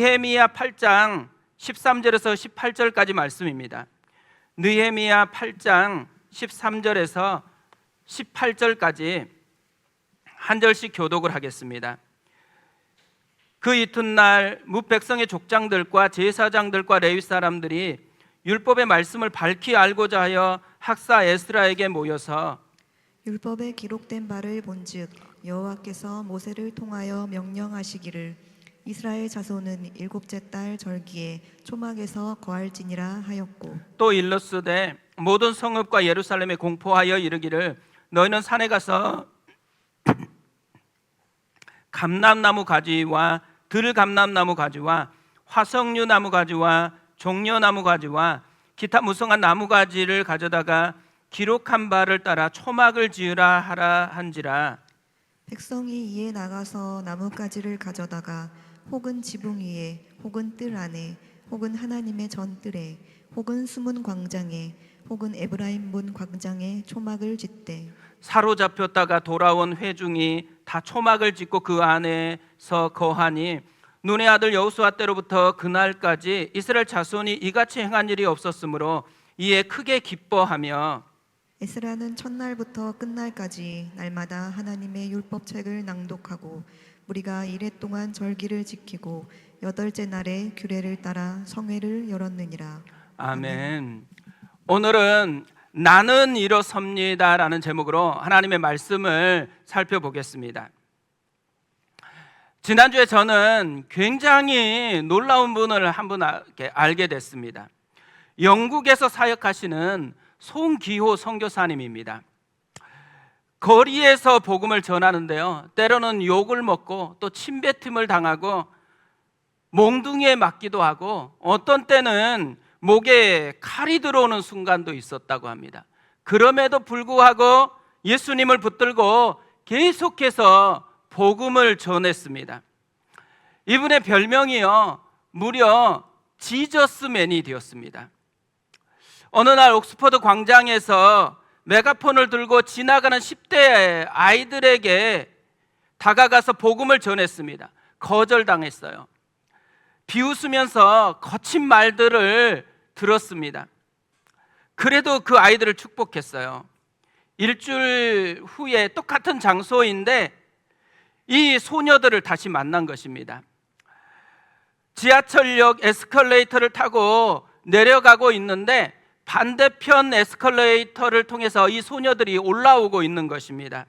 느헤미야 8장 13절에서 18절까지 말씀입니다. 느헤미야 8장 13절에서 18절까지 한 절씩 교독을 하겠습니다. 그 이튿날 뭇 백성의 족장들과 제사장들과 레위 사람들이 율법의 말씀을 밝히 알고자 하여 학사 에스라에게 모여서 율법에 기록된 바를 본즉 여호와께서 모세를 통하여 명령하시기를 이스라엘 자손은 일곱째 달 절기에 초막에서 거할지니라 하였고, 또 일러스되 모든 성읍과 예루살렘에 공포하여 이르기를 너희는 산에 가서 감람나무 가지와 들감람나무 가지와 화석류 나무 가지와 종려나무 가지와 기타 무성한 나무 가지를 가져다가 기록한 바를 따라 초막을 지으라 하라 한지라. 백성이 이에 나가서 나뭇가지를 가져다가 혹은 지붕 위에 혹은 뜰 안에 혹은 하나님의 전뜰에 혹은 숨은 광장에 혹은 에브라임 문 광장에 초막을 짓되, 사로잡혔다가 돌아온 회중이 다 초막을 짓고 그 안에서 거하니 눈의 아들 여호수아 때로부터 그날까지 이스라엘 자손이 이같이 행한 일이 없었으므로 이에 크게 기뻐하며, 에스라는 첫날부터 끝날까지 날마다 하나님의 율법책을 낭독하고 우리가 이레 동안 절기를 지키고 여덟째 날에 규례를 따라 성회를 열었느니라. 아멘. 오늘은 나는 일어섭니다 라는 제목으로 하나님의 말씀을 살펴보겠습니다. 지난주에 저는 굉장히 놀라운 분을 한 분 알게 됐습니다. 영국에서 사역하시는 송기호 선교사님입니다. 거리에서 복음을 전하는데요, 때로는 욕을 먹고 또 침뱉음을 당하고 몽둥이에 맞기도 하고 어떤 때는 목에 칼이 들어오는 순간도 있었다고 합니다. 그럼에도 불구하고 예수님을 붙들고 계속해서 복음을 전했습니다. 이분의 별명이요, 무려 지저스맨이 되었습니다. 어느 날 옥스퍼드 광장에서 메가폰을 들고 지나가는 10대 아이들에게 다가가서 복음을 전했습니다. 거절당했어요. 비웃으면서 거친 말들을 들었습니다. 그래도 그 아이들을 축복했어요. 일주일 후에 똑같은 장소인데 이 소녀들을 다시 만난 것입니다. 지하철역 에스컬레이터를 타고 내려가고 있는데 반대편 에스컬레이터를 통해서 이 소녀들이 올라오고 있는 것입니다.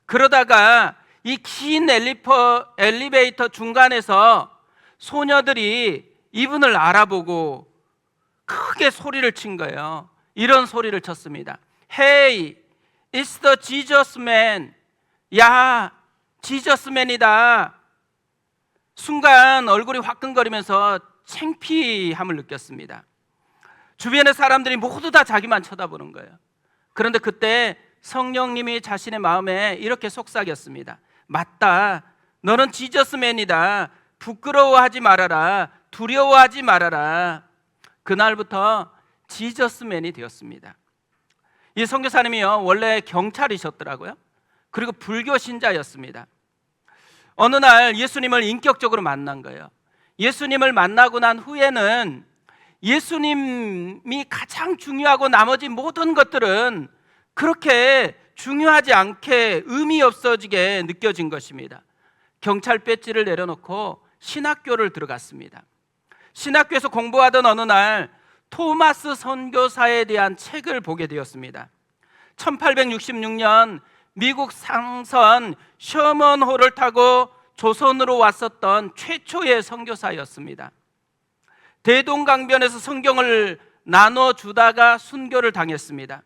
그러다가 이 긴 엘리베이터 중간에서 소녀들이 이분을 알아보고 크게 소리를 친 거예요. 이런 소리를 쳤습니다. Hey, it's the Jesus man. 야, 지저스맨이다. 순간 얼굴이 화끈거리면서 창피함을 느꼈습니다. 주변의 사람들이 모두 다 자기만 쳐다보는 거예요. 그런데 그때 성령님이 자신의 마음에 이렇게 속삭였습니다. 맞다, 너는 지저스맨이다. 부끄러워하지 말아라. 두려워하지 말아라. 그날부터 지저스맨이 되었습니다. 이 선교사님이요, 원래 경찰이셨더라고요. 그리고 불교 신자였습니다. 어느 날 예수님을 인격적으로 만난 거예요. 예수님을 만나고 난 후에는 예수님이 가장 중요하고 나머지 모든 것들은 그렇게 중요하지 않게 의미 없어지게 느껴진 것입니다. 경찰 배지를 내려놓고 신학교를 들어갔습니다. 신학교에서 공부하던 어느 날 토마스 선교사에 대한 책을 보게 되었습니다. 1866년 미국 상선 셔먼호를 타고 조선으로 왔었던 최초의 선교사였습니다. 대동강변에서 성경을 나눠주다가 순교를 당했습니다.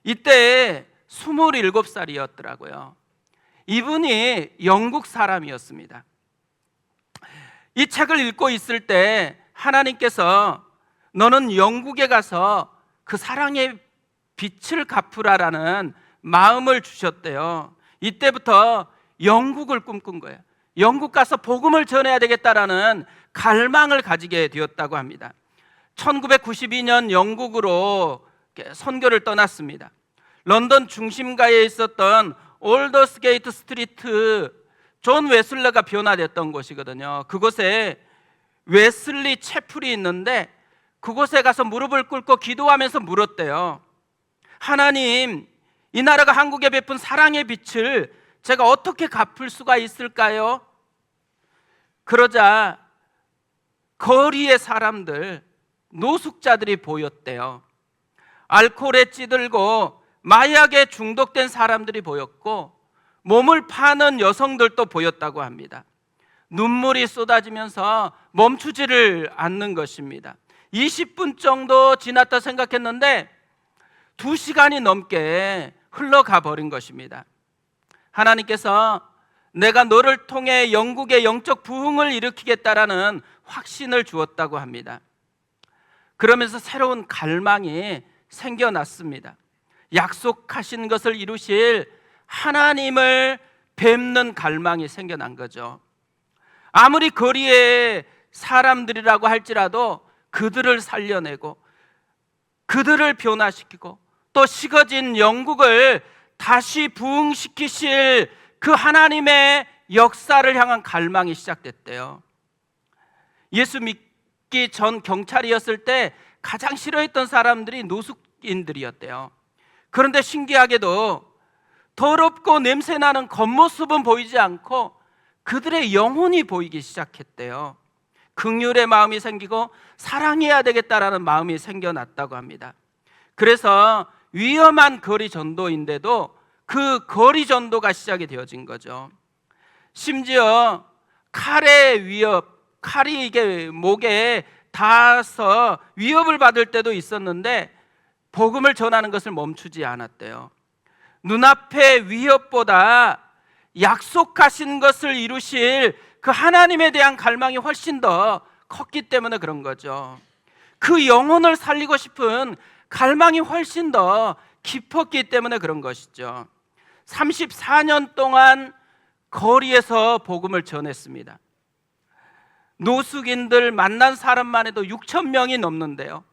이때 27살이었더라고요. 이분이 영국 사람이었습니다. 이 책을 읽고 있을 때 하나님께서 너는 영국에 가서 그 사랑의 빛을 갚으라라는 마음을 주셨대요. 이때부터 영국을 꿈꾼 거예요. 영국 가서 복음을 전해야 되겠다라는 갈망을 가지게 되었다고 합니다. 1992년 영국으로 선교를 떠났습니다. 런던 중심가에 있었던 올더스게이트 스트리트, 존 웨슬러가 변화됐던 곳이거든요. 그곳에 웨슬리 채플이 있는데 그곳에 가서 무릎을 꿇고 기도하면서 물었대요. 하나님, 이 나라가 한국에 베푼 사랑의 빛을 제가 어떻게 갚을 수가 있을까요? 그러자 거리의 사람들, 노숙자들이 보였대요. 알코올에 찌들고 마약에 중독된 사람들이 보였고 몸을 파는 여성들도 보였다고 합니다. 눈물이 쏟아지면서 멈추지를 않는 것입니다. 20분 정도 지났다 생각했는데 2시간이 넘게 흘러가 버린 것입니다. 하나님께서 내가 너를 통해 영국의 영적 부흥을 일으키겠다라는 확신을 주었다고 합니다. 그러면서 새로운 갈망이 생겨났습니다. 약속하신 것을 이루실 하나님을 뵙는 갈망이 생겨난 거죠. 아무리 거리의 사람들이라고 할지라도 그들을 살려내고 그들을 변화시키고 또 식어진 영국을 다시 부흥시키실 그 하나님의 역사를 향한 갈망이 시작됐대요. 예수 믿기 전 경찰이었을 때 가장 싫어했던 사람들이 노숙인들이었대요. 그런데 신기하게도 더럽고 냄새나는 겉모습은 보이지 않고 그들의 영혼이 보이기 시작했대요. 긍휼의 마음이 생기고 사랑해야 되겠다라는 마음이 생겨났다고 합니다. 그래서 위험한 거리 전도인데도 그 거리 전도가 시작이 되어진 거죠. 심지어 칼의 위협, 칼이 이게 목에 닿아서 위협을 받을 때도 있었는데 복음을 전하는 것을 멈추지 않았대요. 눈앞의 위협보다 약속하신 것을 이루실 그 하나님에 대한 갈망이 훨씬 더 컸기 때문에 그런 거죠. 그 영혼을 살리고 싶은 갈망이 훨씬 더 깊었기 때문에 그런 것이죠. 34년 동안 거리에서 복음을 전했습니다. 노숙인들 만난 사람만 해도 6천 명이 넘는데요.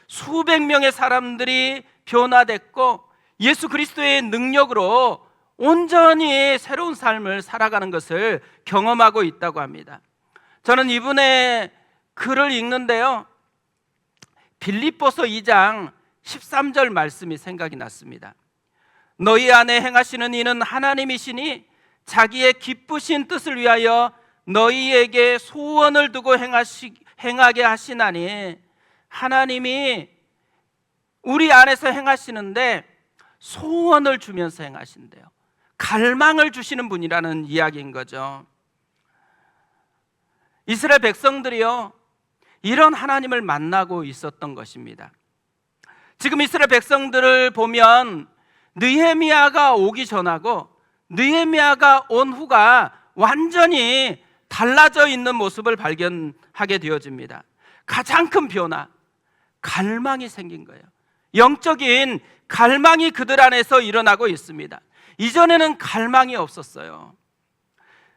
수백 명의 사람들이 변화됐고 예수 그리스도의 능력으로 온전히 새로운 삶을 살아가는 것을 경험하고 있다고 합니다. 저는 이분의 글을 읽는데요, 빌립보서 2장 13절 말씀이 생각이 났습니다. 너희 안에 행하시는 이는 하나님이시니 자기의 기쁘신 뜻을 위하여 너희에게 소원을 두고 행하게 하시나니, 하나님이 우리 안에서 행하시는데 소원을 주면서 행하신대요. 갈망을 주시는 분이라는 이야기인 거죠. 이스라엘 백성들이요, 이런 하나님을 만나고 있었던 것입니다. 지금 이스라엘 백성들을 보면 느헤미야가 오기 전하고 느헤미야가 온 후가 완전히 달라져 있는 모습을 발견하게 되어집니다. 가장 큰 변화, 갈망이 생긴 거예요. 영적인 갈망이 그들 안에서 일어나고 있습니다. 이전에는 갈망이 없었어요.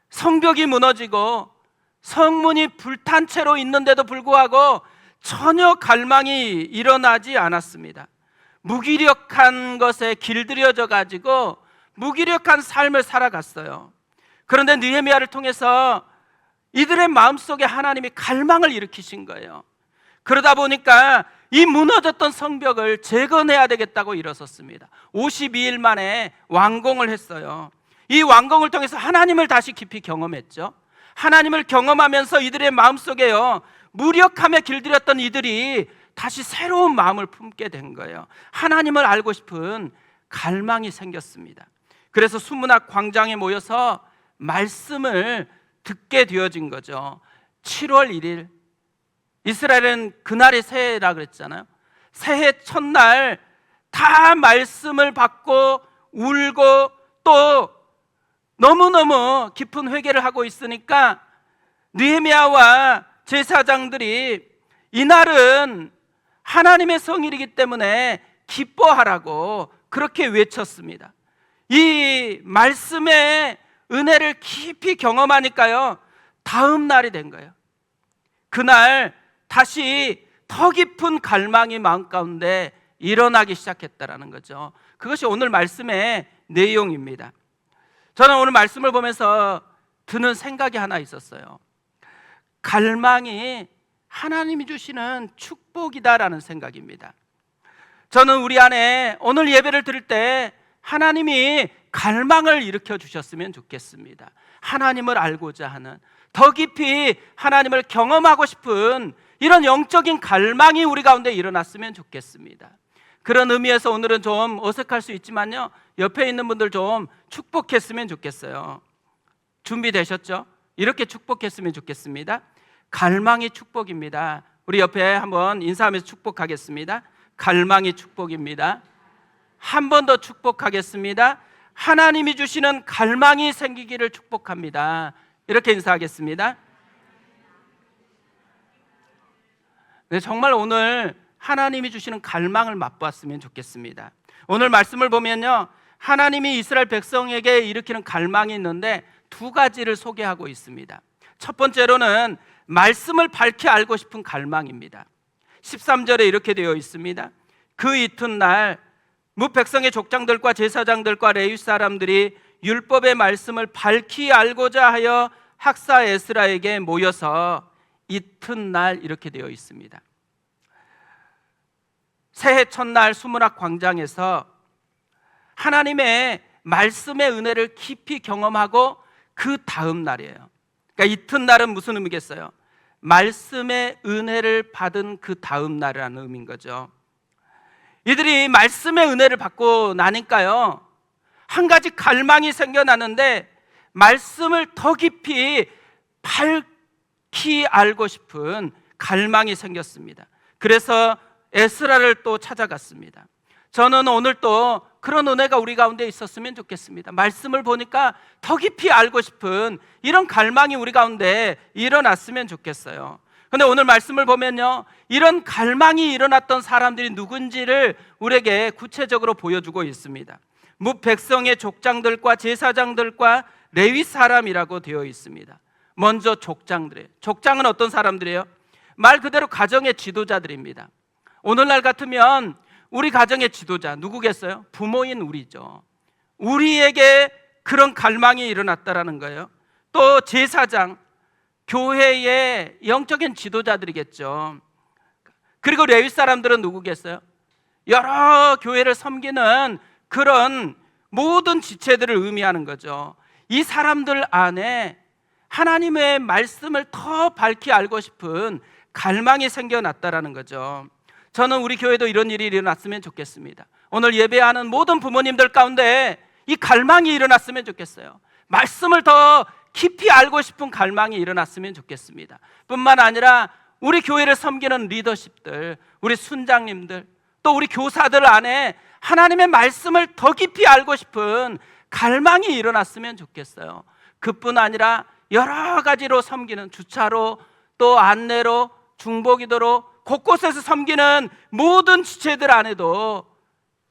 성벽이 무너지고 성문이 불탄 채로 있는데도 불구하고 전혀 갈망이 일어나지 않았습니다. 무기력한 것에 길들여져 가지고 무기력한 삶을 살아갔어요. 그런데 느헤미야를 통해서 이들의 마음속에 하나님이 갈망을 일으키신 거예요. 그러다 보니까 이 무너졌던 성벽을 재건해야 되겠다고 일어섰습니다. 52일 만에 완공을 했어요. 이 완공을 통해서 하나님을 다시 깊이 경험했죠. 하나님을 경험하면서 이들의 마음속에요, 무력함에 길들였던 이들이 다시 새로운 마음을 품게 된 거예요. 하나님을 알고 싶은 갈망이 생겼습니다. 그래서 수문학 광장에 모여서 말씀을 듣게 되어진 거죠. 7월 1일, 이스라엘은 그날이 새해라 그랬잖아요. 새해 첫날 다 말씀을 받고 울고 또 너무너무 깊은 회개를 하고 있으니까 느헤미야와 제사장들이 이날은 하나님의 성일이기 때문에 기뻐하라고 그렇게 외쳤습니다. 이 말씀의 은혜를 깊이 경험하니까요, 다음 날이 된 거예요. 그날 다시 더 깊은 갈망이 마음 가운데 일어나기 시작했다라는 거죠. 그것이 오늘 말씀의 내용입니다. 저는 오늘 말씀을 보면서 드는 생각이 하나 있었어요. 갈망이 하나님이 주시는 축복이다라는 생각입니다. 저는 우리 안에 오늘 예배를 드릴 때 하나님이 갈망을 일으켜 주셨으면 좋겠습니다. 하나님을 알고자 하는, 더 깊이 하나님을 경험하고 싶은 이런 영적인 갈망이 우리 가운데 일어났으면 좋겠습니다. 그런 의미에서 오늘은 좀 어색할 수 있지만요, 옆에 있는 분들 좀 축복했으면 좋겠어요. 준비되셨죠? 이렇게 축복했으면 좋겠습니다. 갈망이 축복입니다. 우리 옆에 한번 인사하면서 축복하겠습니다. 갈망이 축복입니다. 한 번 더 축복하겠습니다. 하나님이 주시는 갈망이 생기기를 축복합니다. 이렇게 인사하겠습니다. 네, 정말 오늘 하나님이 주시는 갈망을 맛보았으면 좋겠습니다. 오늘 말씀을 보면요, 하나님이 이스라엘 백성에게 일으키는 갈망이 있는데 두 가지를 소개하고 있습니다. 첫 번째로는 말씀을 밝히 알고 싶은 갈망입니다. 13절에 이렇게 되어 있습니다. 그 이튿날 뭇 백성의 족장들과 제사장들과 레위 사람들이 율법의 말씀을 밝히 알고자 하여 학사 에스라에게 모여서 이튿날 이렇게 되어 있습니다. 새해 첫날 수문학 광장에서 하나님의 말씀의 은혜를 깊이 경험하고 그 다음 날이에요. 그러니까 이튿날은 무슨 의미겠어요? 말씀의 은혜를 받은 그 다음 날이라는 의미인 거죠. 이들이 말씀의 은혜를 받고 나니까요, 한 가지 갈망이 생겨나는데 말씀을 더 깊이 밝히 알고 싶은 갈망이 생겼습니다. 그래서 에스라를 또 찾아갔습니다. 저는 오늘 또 그런 은혜가 우리 가운데 있었으면 좋겠습니다. 말씀을 보니까 더 깊이 알고 싶은 이런 갈망이 우리 가운데 일어났으면 좋겠어요. 근데 오늘 말씀을 보면요, 이런 갈망이 일어났던 사람들이 누군지를 우리에게 구체적으로 보여주고 있습니다. 뭇 백성의 족장들과 제사장들과 레위 사람이라고 되어 있습니다. 먼저 족장들이에요. 족장은 어떤 사람들이에요? 말 그대로 가정의 지도자들입니다. 오늘날 같으면 우리 가정의 지도자 누구겠어요? 부모인 우리죠. 우리에게 그런 갈망이 일어났다라는 거예요. 또 제사장, 교회의 영적인 지도자들이겠죠. 그리고 레위 사람들은 누구겠어요? 여러 교회를 섬기는 그런 모든 지체들을 의미하는 거죠. 이 사람들 안에 하나님의 말씀을 더 밝히 알고 싶은 갈망이 생겨났다라는 거죠. 저는 우리 교회도 이런 일이 일어났으면 좋겠습니다. 오늘 예배하는 모든 부모님들 가운데 이 갈망이 일어났으면 좋겠어요. 말씀을 더 깊이 알고 싶은 갈망이 일어났으면 좋겠습니다. 뿐만 아니라 우리 교회를 섬기는 리더십들, 우리 순장님들, 또 우리 교사들 안에 하나님의 말씀을 더 깊이 알고 싶은 갈망이 일어났으면 좋겠어요. 그뿐 아니라 여러 가지로 섬기는, 주차로, 또 안내로, 중보기도로 곳곳에서 섬기는 모든 지체들 안에도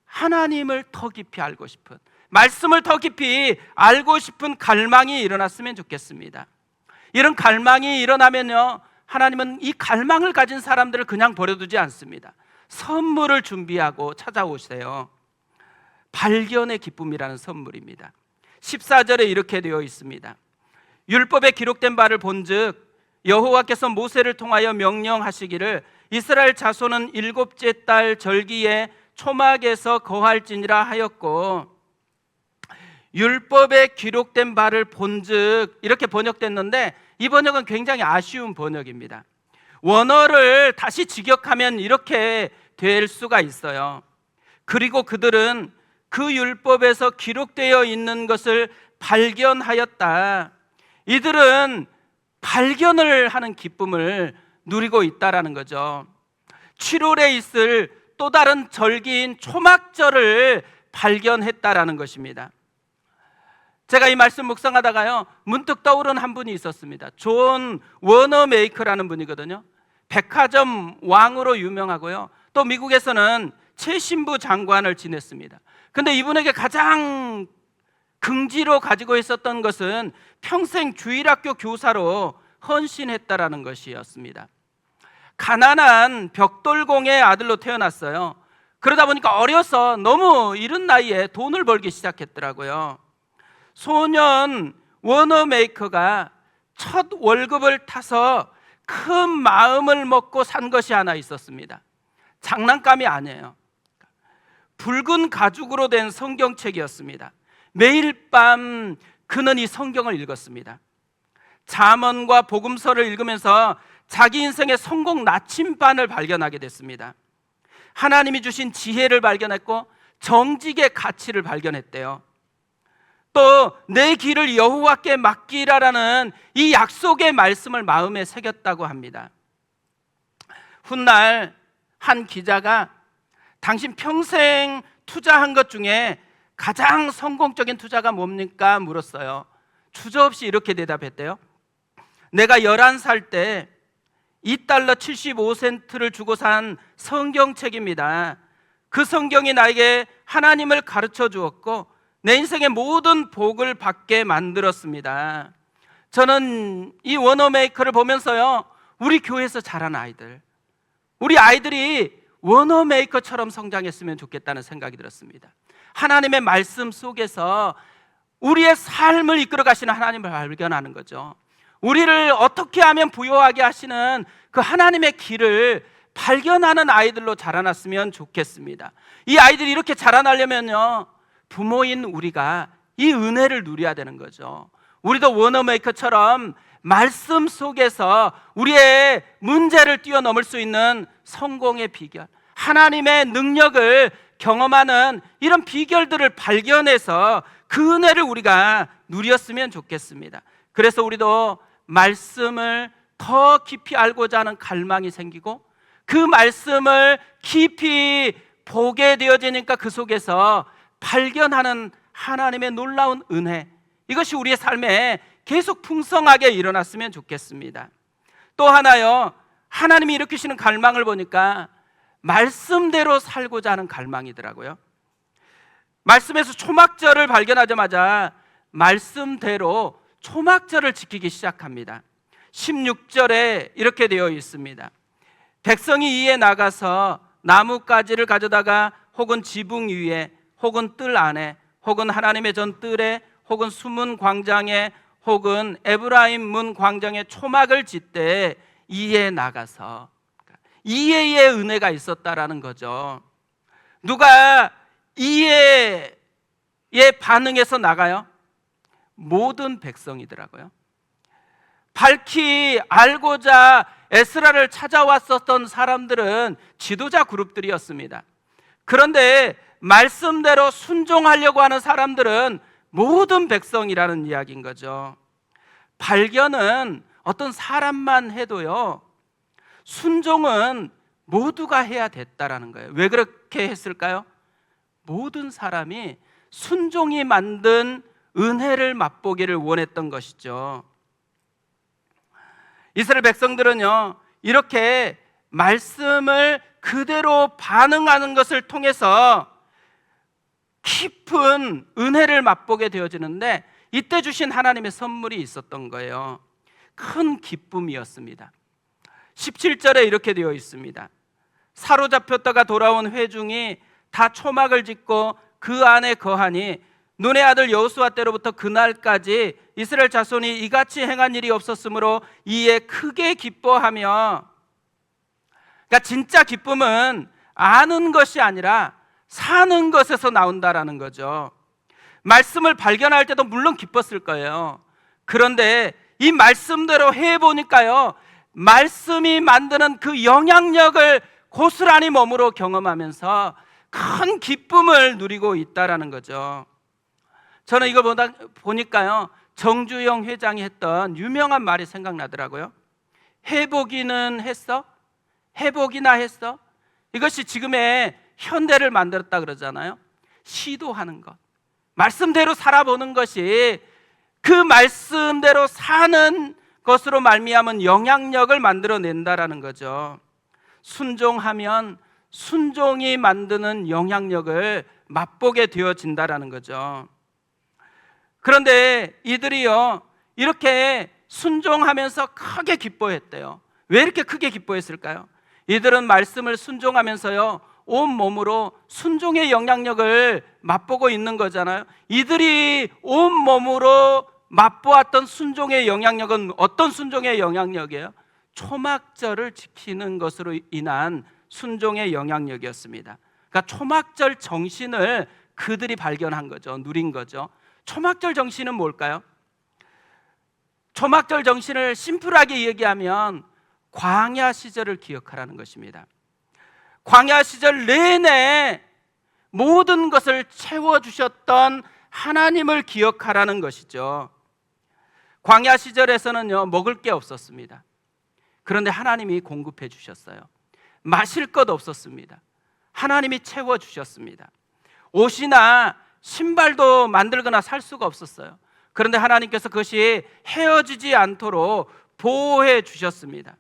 하나님을 더 깊이 알고 싶은, 말씀을 더 깊이 알고 싶은 갈망이 일어났으면 좋겠습니다. 이런 갈망이 일어나면요, 하나님은 이 갈망을 가진 사람들을 그냥 버려두지 않습니다. 선물을 준비하고 찾아오세요. 발견의 기쁨이라는 선물입니다. 14절에 이렇게 되어 있습니다. 율법에 기록된 바를 본즉 여호와께서 모세를 통하여 명령하시기를 이스라엘 자손은 일곱째 달 절기에 초막에서 거할지니라 하였고, 율법에 기록된 바를 본즉 이렇게 번역됐는데 이 번역은 굉장히 아쉬운 번역입니다. 원어를 다시 직역하면 이렇게 될 수가 있어요. 그리고 그들은 그 율법에서 기록되어 있는 것을 발견하였다. 이들은 발견을 하는 기쁨을 누리고 있다라는 거죠. 7월에 있을 또 다른 절기인 초막절을 발견했다라는 것입니다. 제가 이 말씀 묵상하다가요, 문득 떠오른 한 분이 있었습니다. 존 워너메이커라는 분이거든요. 백화점 왕으로 유명하고요, 또 미국에서는 최신부 장관을 지냈습니다. 근데 이분에게 가장 긍지로 가지고 있었던 것은 평생 주일학교 교사로 헌신했다라는 것이었습니다. 가난한 벽돌공의 아들로 태어났어요. 그러다 보니까 어려서 너무 이른 나이에 돈을 벌기 시작했더라고요. 소년 워너메이커가 첫 월급을 타서 큰 마음을 먹고 산 것이 하나 있었습니다. 장난감이 아니에요. 붉은 가죽으로 된 성경책이었습니다. 매일 밤 그는 이 성경을 읽었습니다. 잠언과 복음서를 읽으면서 자기 인생의 성공 나침반을 발견하게 됐습니다. 하나님이 주신 지혜를 발견했고 정직의 가치를 발견했대요. 또 내 길을 여호와께 맡기라라는 이 약속의 말씀을 마음에 새겼다고 합니다. 훗날 한 기자가 당신 평생 투자한 것 중에 가장 성공적인 투자가 뭡니까? 물었어요. 주저없이 이렇게 대답했대요. 내가 11살 때 $2 75센트를 주고 산 성경책입니다. 그 성경이 나에게 하나님을 가르쳐 주었고 내 인생의 모든 복을 받게 만들었습니다. 저는 이 워너메이커를 보면서요, 우리 교회에서 자란 아이들, 우리 아이들이 워너메이커처럼 성장했으면 좋겠다는 생각이 들었습니다. 하나님의 말씀 속에서 우리의 삶을 이끌어 가시는 하나님을 발견하는 거죠. 우리를 어떻게 하면 부유하게 하시는 그 하나님의 길을 발견하는 아이들로 자라났으면 좋겠습니다. 이 아이들이 이렇게 자라나려면요, 부모인 우리가 이 은혜를 누려야 되는 거죠. 우리도 워너메이커처럼 말씀 속에서 우리의 문제를 뛰어넘을 수 있는 성공의 비결, 하나님의 능력을 경험하는 이런 비결들을 발견해서 그 은혜를 우리가 누렸으면 좋겠습니다. 그래서 우리도 말씀을 더 깊이 알고자 하는 갈망이 생기고 그 말씀을 깊이 보게 되어지니까 그 속에서 발견하는 하나님의 놀라운 은혜, 이것이 우리의 삶에 계속 풍성하게 일어났으면 좋겠습니다. 또 하나요, 하나님이 일으키시는 갈망을 보니까 말씀대로 살고자 하는 갈망이더라고요. 말씀에서 초막절을 발견하자마자 말씀대로 초막절을 지키기 시작합니다. 16절에 이렇게 되어 있습니다. 백성이 이에 나가서 나뭇가지를 가져다가 혹은 지붕 위에 혹은 뜰 안에 혹은 하나님의 전 뜰에 혹은 숨은 광장에 혹은 에브라임 문 광장에 초막을 짓되 이에 나가서, 이에의 은혜가 있었다라는 거죠. 누가 이에에 반응해서 나가요? 모든 백성이더라고요. 밝히 알고자 에스라를 찾아왔었던 사람들은 지도자 그룹들이었습니다. 그런데 말씀대로 순종하려고 하는 사람들은 모든 백성이라는 이야기인 거죠. 발견은 어떤 사람만 해도요, 순종은 모두가 해야 됐다라는 거예요. 왜 그렇게 했을까요? 모든 사람이 순종이 만든 은혜를 맛보기를 원했던 것이죠. 이스라엘 백성들은요, 이렇게 말씀을 그대로 반응하는 것을 통해서 깊은 은혜를 맛보게 되어지는데, 이때 주신 하나님의 선물이 있었던 거예요. 큰 기쁨이었습니다. 17절에 이렇게 되어 있습니다. 사로잡혔다가 돌아온 회중이 다 초막을 짓고 그 안에 거하니 눈의 아들 여호수아 때로부터 그날까지 이스라엘 자손이 이같이 행한 일이 없었으므로 이에 크게 기뻐하며, 그러니까 진짜 기쁨은 아는 것이 아니라 사는 것에서 나온다라는 거죠. 말씀을 발견할 때도 물론 기뻤을 거예요. 그런데 이 말씀대로 해보니까요, 말씀이 만드는 그 영향력을 고스란히 몸으로 경험하면서 큰 기쁨을 누리고 있다라는 거죠. 저는 이거 보니까요, 정주영 회장이 했던 유명한 말이 생각나더라고요. 해보기는 했어? 해보기나 했어? 이것이 지금의 현대를 만들었다 그러잖아요. 시도하는 것, 말씀대로 살아보는 것이 그 말씀대로 사는 것으로 말미암은 영향력을 만들어낸다라는 거죠. 순종하면 순종이 만드는 영향력을 맛보게 되어진다라는 거죠. 그런데 이들이요, 이렇게 순종하면서 크게 기뻐했대요. 왜 이렇게 크게 기뻐했을까요? 이들은 말씀을 순종하면서요, 온 몸으로 순종의 영향력을 맛보고 있는 거잖아요. 이들이 온 몸으로 맛보았던 순종의 영향력은 어떤 순종의 영향력이에요? 초막절을 지키는 것으로 인한 순종의 영향력이었습니다. 그러니까 초막절 정신을 그들이 발견한 거죠. 누린 거죠. 초막절 정신은 뭘까요? 초막절 정신을 심플하게 얘기하면 광야 시절을 기억하라는 것입니다. 광야 시절 내내 모든 것을 채워주셨던 하나님을 기억하라는 것이죠. 광야 시절에서는요, 먹을 게 없었습니다. 그런데 하나님이 공급해 주셨어요. 마실 것 없었습니다. 하나님이 채워주셨습니다. 옷이나 신발도 만들거나 살 수가 없었어요. 그런데 하나님께서 그것이 헤어지지 않도록 보호해 주셨습니다.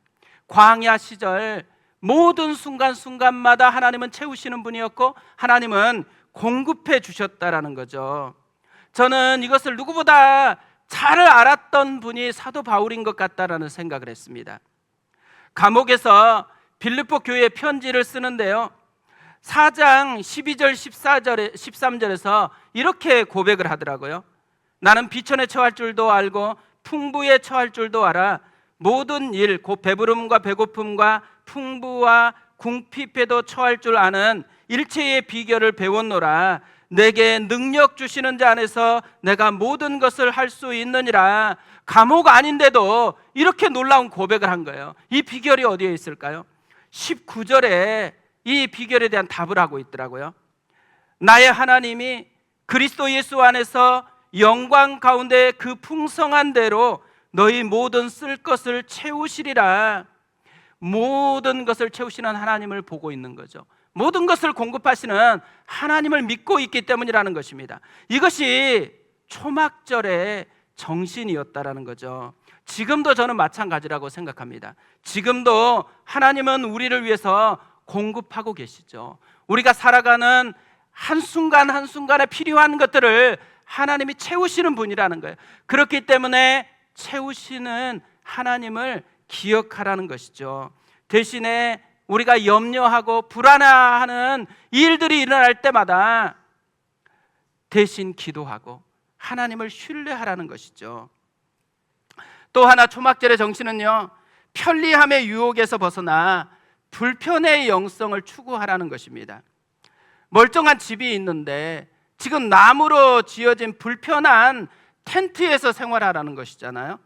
광야 시절 모든 순간순간마다 하나님은 채우시는 분이었고 하나님은 공급해 주셨다라는 거죠. 저는 이것을 누구보다 잘 알았던 분이 사도 바울인 것 같다라는 생각을 했습니다. 감옥에서 빌립보 교회에 편지를 쓰는데요, 4장 12절 13절에서 이렇게 고백을 하더라고요. 나는 비천에 처할 줄도 알고 풍부에 처할 줄도 알아. 모든 일, 곧 배부름과 배고픔과 풍부와 궁핍에도 처할 줄 아는 일체의 비결을 배웠노라. 내게 능력 주시는 자 안에서 내가 모든 것을 할 수 있느니라. 감옥 아닌데도 이렇게 놀라운 고백을 한 거예요. 이 비결이 어디에 있을까요? 19절에 이 비결에 대한 답을 하고 있더라고요. 나의 하나님이 그리스도 예수 안에서 영광 가운데 그 풍성한 대로 너희 모든 쓸 것을 채우시리라. 모든 것을 채우시는 하나님을 보고 있는 거죠. 모든 것을 공급하시는 하나님을 믿고 있기 때문이라는 것입니다. 이것이 초막절의 정신이었다라는 거죠. 지금도 저는 마찬가지라고 생각합니다. 지금도 하나님은 우리를 위해서 공급하고 계시죠. 우리가 살아가는 한순간 한순간에 필요한 것들을 하나님이 채우시는 분이라는 거예요. 그렇기 때문에 채우시는 하나님을 기억하라는 것이죠. 대신에 우리가 염려하고 불안해하는 일들이 일어날 때마다 대신 기도하고 하나님을 신뢰하라는 것이죠. 또 하나 초막절의 정신은요, 편리함의 유혹에서 벗어나 불편의 영성을 추구하라는 것입니다. 멀쩡한 집이 있는데 지금 나무로 지어진 불편한 텐트에서 생활하라는 것이잖아요.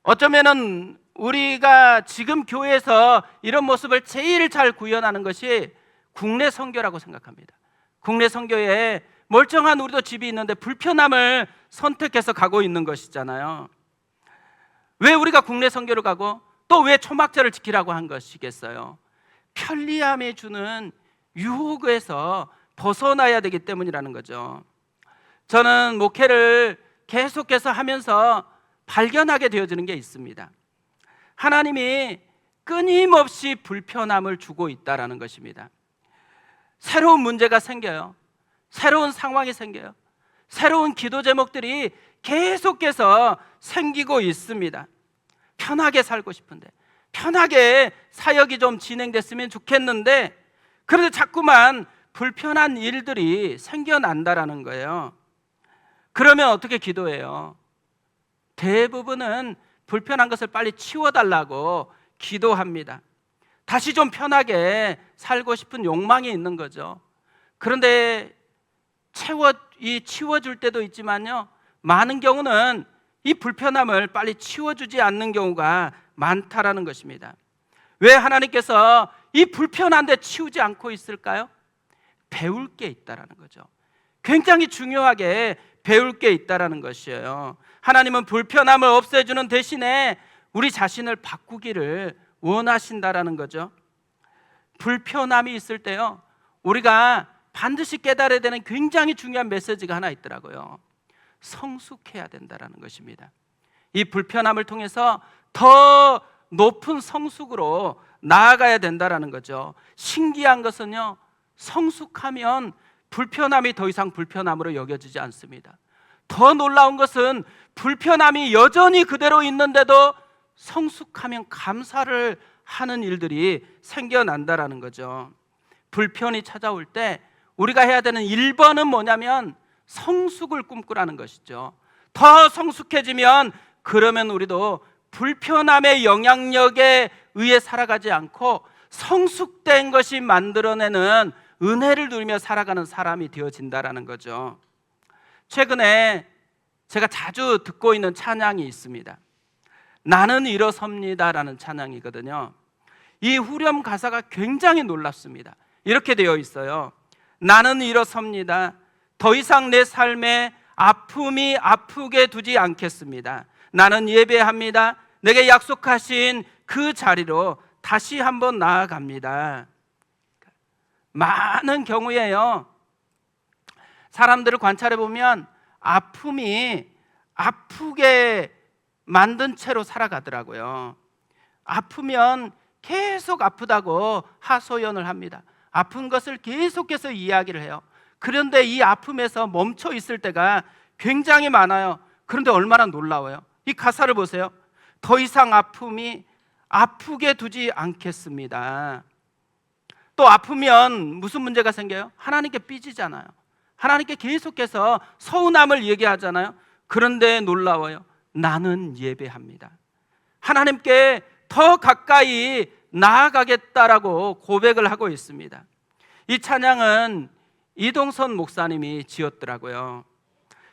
어쩌면은 우리가 지금 교회에서 이런 모습을 제일 잘 구현하는 것이 국내 선교라고 생각합니다. 국내 선교에 멀쩡한 우리도 집이 있는데 불편함을 선택해서 가고 있는 것이잖아요. 왜 우리가 국내 선교를 가고 또 왜 초막절을 지키라고 한 것이겠어요? 편리함이 주는 유혹에서 벗어나야 되기 때문이라는 거죠. 저는 목회를 계속해서 하면서 발견하게 되어지는 게 있습니다. 하나님이 끊임없이 불편함을 주고 있다라는 것입니다. 새로운 문제가 생겨요. 새로운 상황이 생겨요. 새로운 기도 제목들이 계속해서 생기고 있습니다. 편하게 살고 싶은데, 편하게 사역이 좀 진행됐으면 좋겠는데, 그런데 자꾸만 불편한 일들이 생겨난다라는 거예요. 그러면 어떻게 기도해요? 대부분은 불편한 것을 빨리 치워달라고 기도합니다. 다시 좀 편하게 살고 싶은 욕망이 있는 거죠. 그런데 치워줄 때도 있지만요, 많은 경우는 이 불편함을 빨리 치워주지 않는 경우가 많다라는 것입니다. 왜 하나님께서 이 불편한데 치우지 않고 있을까요? 배울 게 있다라는 거죠. 굉장히 중요하게 배울 게 있다라는 것이에요. 하나님은 불편함을 없애주는 대신에 우리 자신을 바꾸기를 원하신다라는 거죠. 불편함이 있을 때요, 우리가 반드시 깨달아야 되는 굉장히 중요한 메시지가 하나 있더라고요. 성숙해야 된다라는 것입니다. 이 불편함을 통해서 더 높은 성숙으로 나아가야 된다라는 거죠. 신기한 것은요, 성숙하면 불편함이 더 이상 불편함으로 여겨지지 않습니다. 더 놀라운 것은 불편함이 여전히 그대로 있는데도 성숙하면 감사를 하는 일들이 생겨난다라는 거죠. 불편이 찾아올 때 우리가 해야 되는 1번은 뭐냐면 성숙을 꿈꾸라는 것이죠. 더 성숙해지면 그러면 우리도 불편함의 영향력에 의해 살아가지 않고 성숙된 것이 만들어내는 은혜를 누리며 살아가는 사람이 되어진다라는 거죠. 최근에 제가 자주 듣고 있는 찬양이 있습니다. 나는 일어섭니다라는 찬양이거든요. 이 후렴 가사가 굉장히 놀랍습니다. 이렇게 되어 있어요. 나는 일어섭니다. 더 이상 내 삶에 아픔이 아프게 두지 않겠습니다. 나는 예배합니다. 내게 약속하신 그 자리로 다시 한번 나아갑니다. 많은 경우에요, 사람들을 관찰해 보면 아픔이 아프게 만든 채로 살아가더라고요. 아프면 계속 아프다고 하소연을 합니다. 아픈 것을 계속해서 이야기를 해요. 그런데 이 아픔에서 멈춰 있을 때가 굉장히 많아요. 그런데 얼마나 놀라워요. 이 가사를 보세요. 더 이상 아픔이 아프게 두지 않겠습니다. 또 아프면 무슨 문제가 생겨요? 하나님께 삐지잖아요. 하나님께 계속해서 서운함을 얘기하잖아요. 그런데 놀라워요. 나는 예배합니다. 하나님께 더 가까이 나아가겠다라고 고백을 하고 있습니다. 이 찬양은 이동선 목사님이 지었더라고요.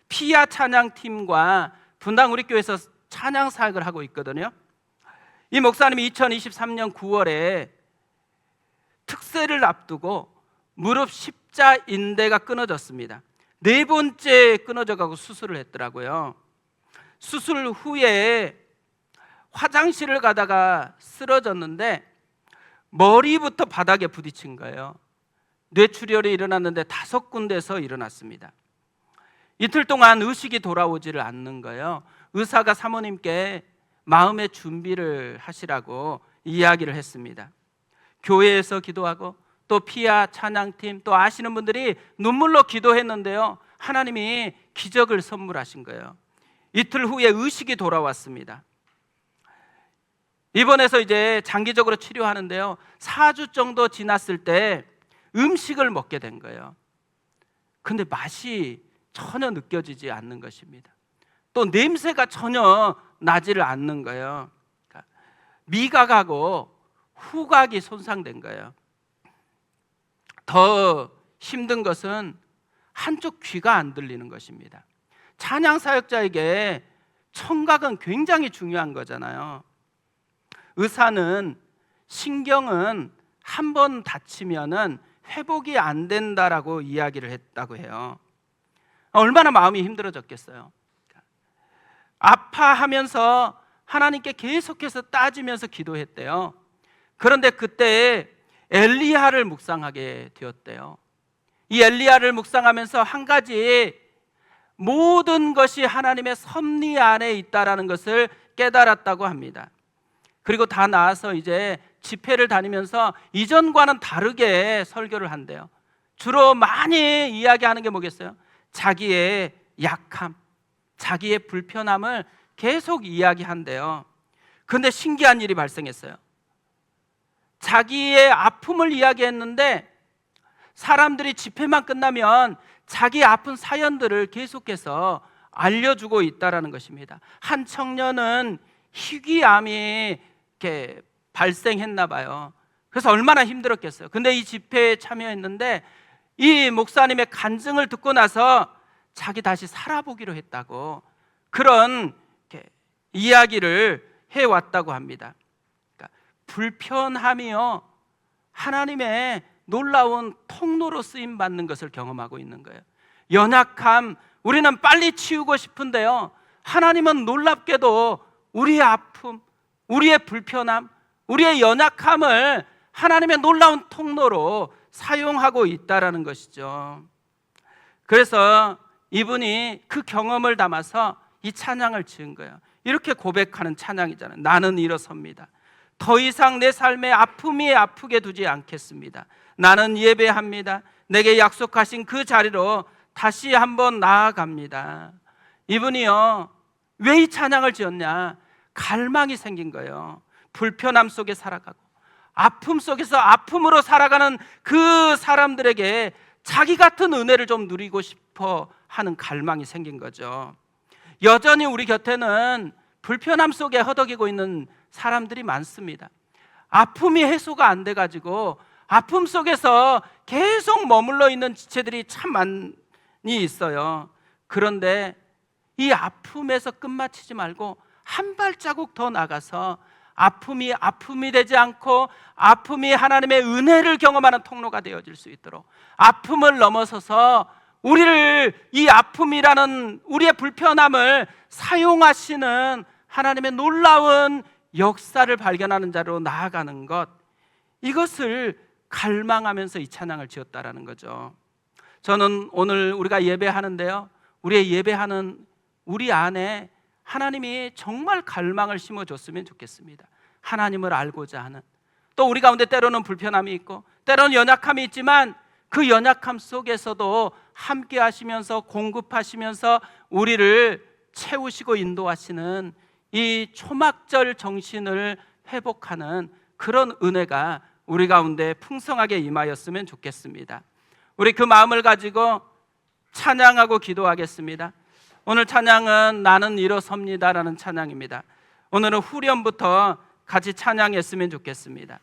피아 찬양팀과 분당 우리 교회에서 찬양 사역을 하고 있거든요. 이 목사님이 2023년 9월에 특세를 앞두고 무릎 십자 인대가 끊어졌습니다. 4번째 끊어져가고 수술을 했더라고요. 수술 후에 화장실을 가다가 쓰러졌는데 머리부터 바닥에 부딪힌 거예요. 뇌출혈이 일어났는데 5군데에서 일어났습니다. 이틀 동안 의식이 돌아오지를 않는 거예요. 의사가 사모님께 마음의 준비를 하시라고 이야기를 했습니다. 교회에서 기도하고 또 피아 찬양팀 또 아시는 분들이 눈물로 기도했는데요, 하나님이 기적을 선물하신 거예요. 이틀 후에 의식이 돌아왔습니다. 입원해서 이제 장기적으로 치료하는데요, 4주 정도 지났을 때 음식을 먹게 된 거예요. 근데 맛이 전혀 느껴지지 않는 것입니다. 또 냄새가 전혀 나지를 않는 거예요. 그러니까 미각하고 후각이 손상된 거예요. 더 힘든 것은 한쪽 귀가 안 들리는 것입니다. 찬양 사역자에게 청각은 굉장히 중요한 거잖아요. 의사는 신경은 한 번 다치면은 회복이 안 된다라고 이야기를 했다고 해요. 얼마나 마음이 힘들어졌겠어요. 아파하면서 하나님께 계속해서 따지면서 기도했대요. 그런데 그때 엘리야를 묵상하게 되었대요. 이 엘리야를 묵상하면서 한 가지, 모든 것이 하나님의 섭리 안에 있다라는 것을 깨달았다고 합니다. 그리고 다 나아서 이제 집회를 다니면서 이전과는 다르게 설교를 한대요. 주로 많이 이야기하는 게 뭐겠어요? 자기의 약함, 자기의 불편함을 계속 이야기한대요. 그런데 신기한 일이 발생했어요. 자기의 아픔을 이야기했는데 사람들이 집회만 끝나면 자기 아픈 사연들을 계속해서 알려주고 있다는 것입니다. 한 청년은 희귀암이 이렇게 발생했나 봐요. 그래서 얼마나 힘들었겠어요. 근데 이 집회에 참여했는데 이 목사님의 간증을 듣고 나서 자기 다시 살아보기로 했다고, 그런 이야기를 해왔다고 합니다. 그러니까 불편함이요, 하나님의 놀라운 통로로 쓰임받는 것을 경험하고 있는 거예요. 연약함, 우리는 빨리 치우고 싶은데요, 하나님은 놀랍게도 우리의 아픔, 우리의 불편함, 우리의 연약함을 하나님의 놀라운 통로로 사용하고 있다라는 것이죠. 그래서 이분이 그 경험을 담아서 이 찬양을 지은 거예요. 이렇게 고백하는 찬양이잖아요. 나는 일어섭니다. 더 이상 내 삶에 아픔이 아프게 두지 않겠습니다. 나는 예배합니다. 내게 약속하신 그 자리로 다시 한번 나아갑니다. 이분이요, 왜 이 찬양을 지었냐? 갈망이 생긴 거예요. 불편함 속에 살아가고 아픔 속에서 아픔으로 살아가는 그 사람들에게 자기 같은 은혜를 좀 누리고 싶어 하는 갈망이 생긴 거죠. 여전히 우리 곁에는 불편함 속에 허덕이고 있는 사람들이 많습니다. 아픔이 해소가 안 돼가지고 아픔 속에서 계속 머물러 있는 지체들이 참 많이 있어요. 그런데 이 아픔에서 끝마치지 말고 한 발자국 더 나가서 아픔이 되지 않고 아픔이 하나님의 은혜를 경험하는 통로가 되어질 수 있도록, 아픔을 넘어서서 우리를, 이 아픔이라는 우리의 불편함을 사용하시는 하나님의 놀라운 역사를 발견하는 자로 나아가는 것, 이것을 갈망하면서 이 찬양을 지었다라는 거죠. 저는 오늘 우리가 예배하는데요, 우리의 예배하는 우리 안에 하나님이 정말 갈망을 심어줬으면 좋겠습니다. 하나님을 알고자 하는, 또 우리 가운데 때로는 불편함이 있고 때로는 연약함이 있지만 그 연약함 속에서도 함께 하시면서 공급하시면서 우리를 채우시고 인도하시는 이 초막절 정신을 회복하는 그런 은혜가 우리 가운데 풍성하게 임하였으면 좋겠습니다. 우리 그 마음을 가지고 찬양하고 기도하겠습니다. 오늘 찬양은 나는 일어섭니다라는 찬양입니다. 오늘은 후렴부터 같이 찬양했으면 좋겠습니다.